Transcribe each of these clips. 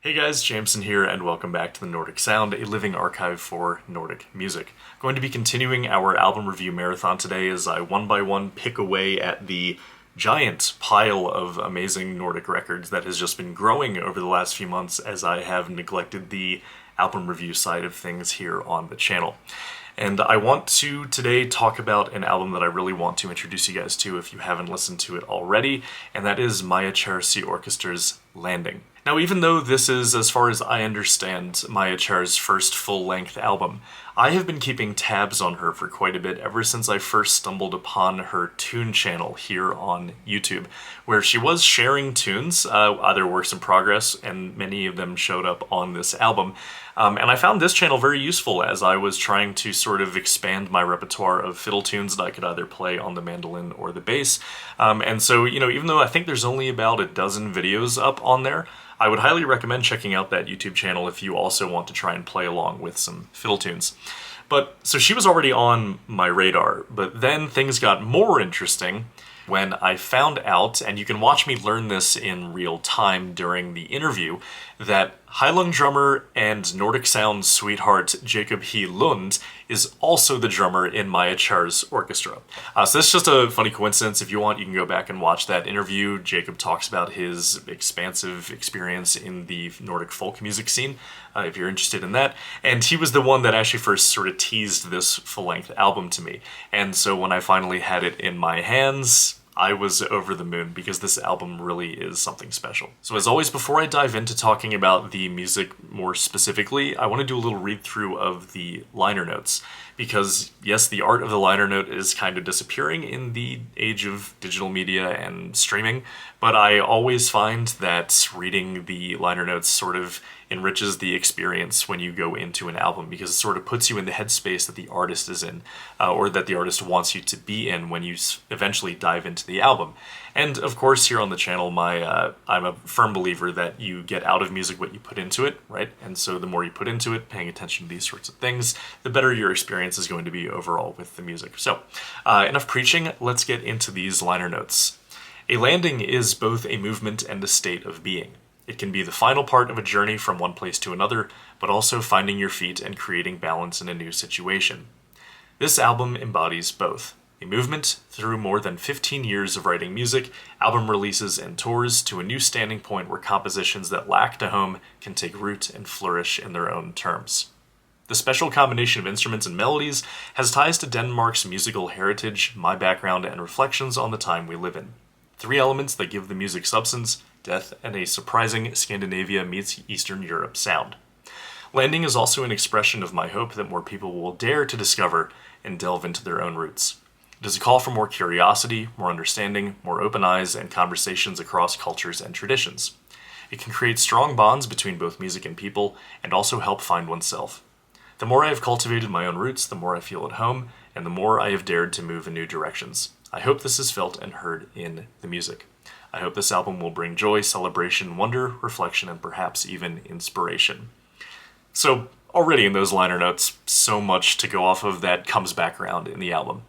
Hey guys, Jameson here, and welcome back to the Nordic Sound, a living archive for Nordic music. I'm going to be continuing our album review marathon today as I one by one pick away at the giant pile of amazing Nordic records that has just been growing over the last few months as I have neglected the album review side of things here on the channel. And I want to today talk about an album that I really want to introduce you guys to if you haven't listened to it already, and that is Maja Kjaer Orkester's Landing. Now, even though this is, as far as I understand, Maja Kjaer's first full-length album, I have been keeping tabs on her for quite a bit ever since I first stumbled upon her tune channel here on YouTube, where she was sharing tunes, other works in progress, and many of them showed up on this album. And I found this channel very useful as I was trying to sort of expand my repertoire of fiddle tunes that I could either play on the mandolin or the bass. And so, even though I think there's only about a dozen videos up on there, I would highly recommend checking out that YouTube channel if you also want to try and play along with some fiddle tunes. So she was already on my radar, but then things got more interesting when I found out, and you can watch me learn this in real time during the interview, that Heilung drummer and Nordic Sound sweetheart Jacob H. Lund is also the drummer in Maja Kjaer's orchestra. So this is just a funny coincidence. If you want, you can go back and watch that interview. Jacob talks about his expansive experience in the Nordic folk music scene, if you're interested in that. And he was the one that actually first sort of teased this full-length album to me. And so when I finally had it in my hands, I was over the moon because this album really is something special. So as always, before I dive into talking about the music more specifically, I want to do a little read through of the liner notes. Because yes, the art of the liner note is kind of disappearing in the age of digital media and streaming, but I always find that reading the liner notes sort of enriches the experience when you go into an album, because it sort of puts you in the headspace that the artist is in, or that the artist wants you to be in when you eventually dive into the album. And of course, here on the channel, I'm a firm believer that you get out of music what you put into it, right? And so the more you put into it, paying attention to these sorts of things, the better your experience is going to be overall with the music. So, enough preaching, let's get into these liner notes. A landing is both a movement and a state of being. It can be the final part of a journey from one place to another, but also finding your feet and creating balance in a new situation. This album embodies both. A movement through more than 15 years of writing music, album releases, and tours to a new standing point where compositions that lacked a home can take root and flourish in their own terms. The special combination of instruments and melodies has ties to Denmark's musical heritage, my background, and reflections on the time we live in. Three elements that give the music substance, depth, and a surprising Scandinavia meets Eastern Europe sound. Landing is also an expression of my hope that more people will dare to discover and delve into their own roots. It is a call for more curiosity, more understanding, more open eyes, and conversations across cultures and traditions. It can create strong bonds between both music and people, and also help find oneself. The more I have cultivated my own roots, the more I feel at home, and the more I have dared to move in new directions. I hope this is felt and heard in the music. I hope this album will bring joy, celebration, wonder, reflection, and perhaps even inspiration. So, already in those liner notes, so much to go off of that comes back around in the album.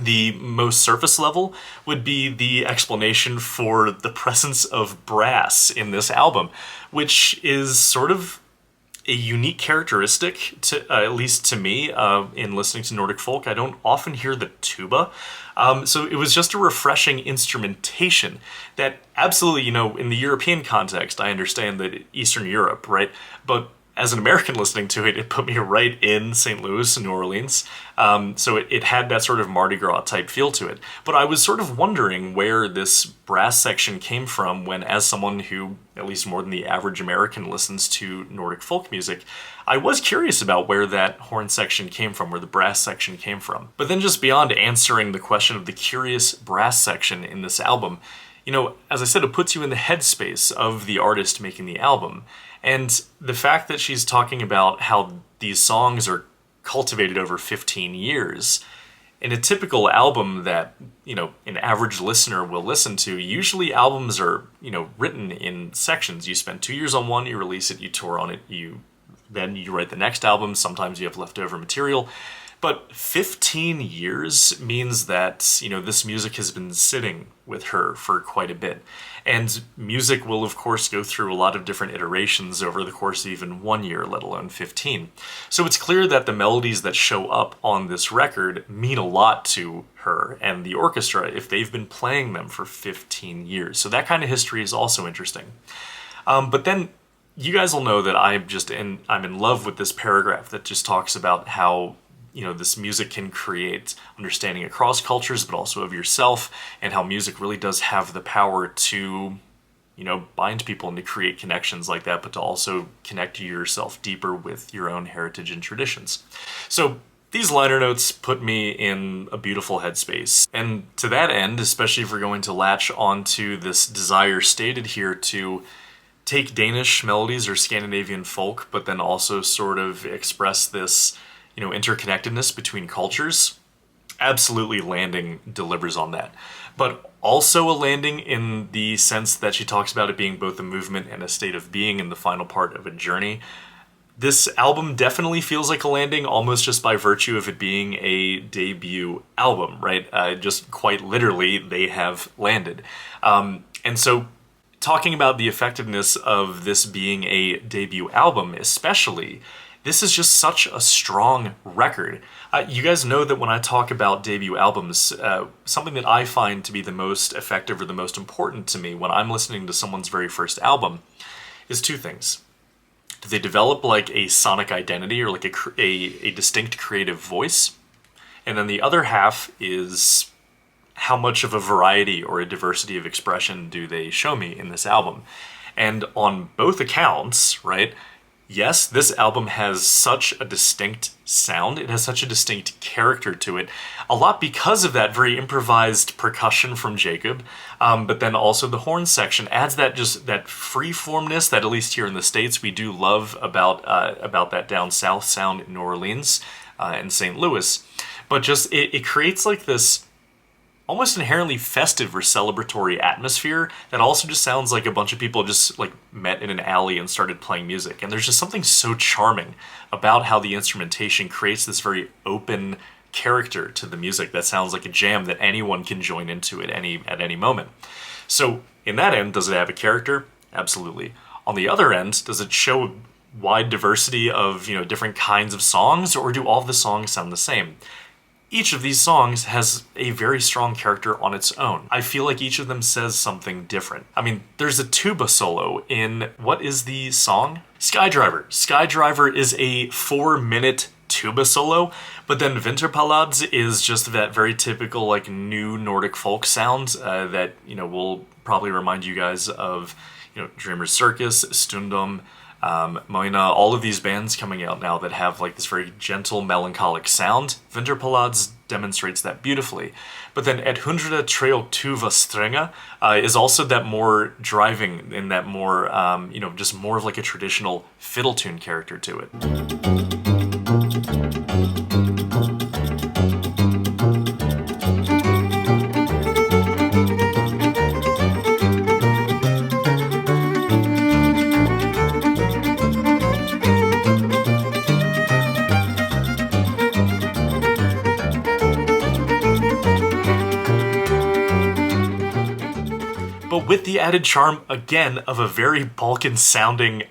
The most surface level would be the explanation for the presence of brass in this album, which is sort of a unique characteristic, to at least to me, in listening to Nordic folk. I don't often hear the tuba, so it was just a refreshing instrumentation that absolutely, in the European context, I understand that Eastern Europe, right? But as an American listening to it, it put me right in St. Louis, New Orleans. So it had that sort of Mardi Gras type feel to it. But I was sort of wondering where this brass section came from when, as someone who, at least more than the average American, listens to Nordic folk music, I was curious about where that horn section came from, where the brass section came from. But then just beyond answering the question of the curious brass section in this album, as I said, it puts you in the headspace of the artist making the album. And the fact that she's talking about how these songs are cultivated over 15 years, in a typical album that, an average listener will listen to, usually albums are, written in sections. You spend 2 years on one, you release it, you tour on it, then you write the next album, sometimes you have leftover material. But 15 years means that, this music has been sitting with her for quite a bit. And music will, of course, go through a lot of different iterations over the course of even 1 year, let alone 15. So it's clear that the melodies that show up on this record mean a lot to her and the orchestra if they've been playing them for 15 years. So that kind of history is also interesting. But then you guys will know that I'm in love with this paragraph that just talks about how this music can create understanding across cultures, but also of yourself, and how music really does have the power to, bind people and to create connections like that, but to also connect yourself deeper with your own heritage and traditions. So these liner notes put me in a beautiful headspace. And to that end, especially if we're going to latch onto this desire stated here to take Danish melodies or Scandinavian folk, but then also sort of express this interconnectedness between cultures, absolutely Landing delivers on that. But also a Landing in the sense that she talks about it being both a movement and a state of being in the final part of a journey. This album definitely feels like a Landing, almost just by virtue of it being a debut album, right? Just quite literally, they have landed. And so talking about the effectiveness of this being a debut album especially, this is just such a strong record. You guys know that when I talk about debut albums, something that I find to be the most effective or the most important to me when I'm listening to someone's very first album is two things. Do they develop like a sonic identity or like a distinct creative voice? And then the other half is how much of a variety or a diversity of expression do they show me in this album? And on both accounts, right? Yes, this album has such a distinct sound. It has such a distinct character to it. A lot because of that very improvised percussion from Jacob, but then also the horn section adds that freeformness that at least here in the States we do love about that down south sound in New Orleans and St. Louis. But just it creates like this almost inherently festive or celebratory atmosphere that also just sounds like a bunch of people just like met in an alley and started playing music. And there's just something so charming about how the instrumentation creates this very open character to the music that sounds like a jam that anyone can join into at any moment. So in that end, does it have a character? Absolutely. On the other end, does it show a wide diversity of different kinds of songs, or do all of the songs sound the same? Each of these songs has a very strong character on its own. I feel like each of them says something different. I mean, there's a tuba solo in, what is the song? Skydriver. Skydriver is a 4-minute tuba solo, but then Vinterpallads is just that very typical like new Nordic folk sound that, will probably remind you guys of, Dreamer's Circus, Stundum, Moina, all of these bands coming out now that have like this very gentle, melancholic sound. Vinterpallads demonstrates that beautifully. But then Et hundrede tre og tuva strenge is also that more driving and that more, just more of like a traditional fiddle tune character to it. But with the added charm, again, of a very Balkan-sounding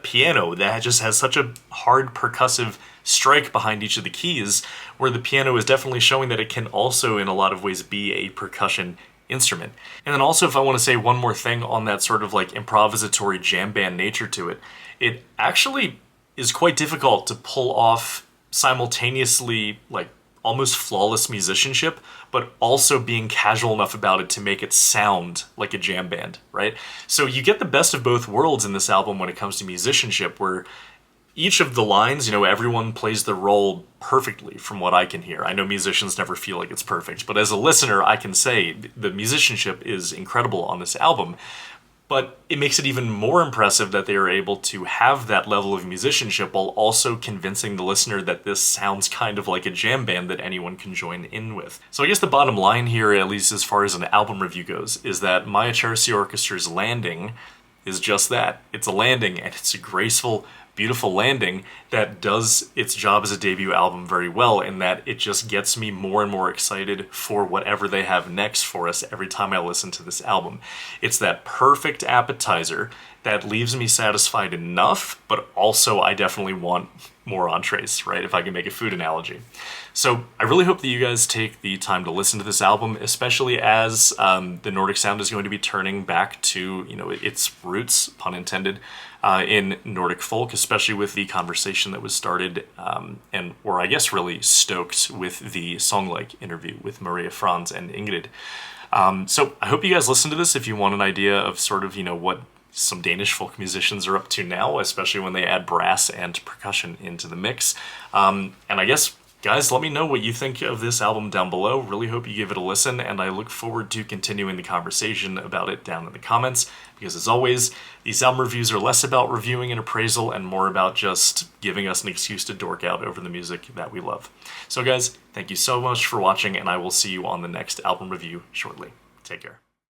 piano that just has such a hard percussive strike behind each of the keys, where the piano is definitely showing that it can also, in a lot of ways, be a percussion instrument. And then also, if I want to say one more thing on that sort of like improvisatory jam band nature to it, it actually is quite difficult to pull off simultaneously, like, almost flawless musicianship, but also being casual enough about it to make it sound like a jam band, right? So you get the best of both worlds in this album when it comes to musicianship, where each of the lines, everyone plays the role perfectly from what I can hear. I know musicians never feel like it's perfect, but as a listener, I can say the musicianship is incredible on this album. But it makes it even more impressive that they are able to have that level of musicianship while also convincing the listener that this sounds kind of like a jam band that anyone can join in with. So I guess the bottom line here, at least as far as an album review goes, is that Maja Kjaer Orkester's Landing is just that. It's a landing, and it's a graceful, beautiful landing that does its job as a debut album very well, in that it just gets me more and more excited for whatever they have next for us every time I listen to this album. It's that perfect appetizer that leaves me satisfied enough, but also I definitely want more entrees, right? If I can make a food analogy. So I really hope that you guys take the time to listen to this album, especially as the Nordic sound is going to be turning back to, its roots, pun intended, in Nordic folk, especially with the conversation that was started, or I guess really stoked with the Song-like interview with Maria Franz and Ingrid. So I hope you guys listen to this if you want an idea of sort of, what some Danish folk musicians are up to now, especially when they add brass and percussion into the mix. And I guess, guys, let me know what you think of this album down below. Really hope you give it a listen, and I look forward to continuing the conversation about it down in the comments, because as always, these album reviews are less about reviewing and appraisal and more about just giving us an excuse to dork out over the music that we love. So guys, thank you so much for watching, and I will see you on the next album review shortly. Take care.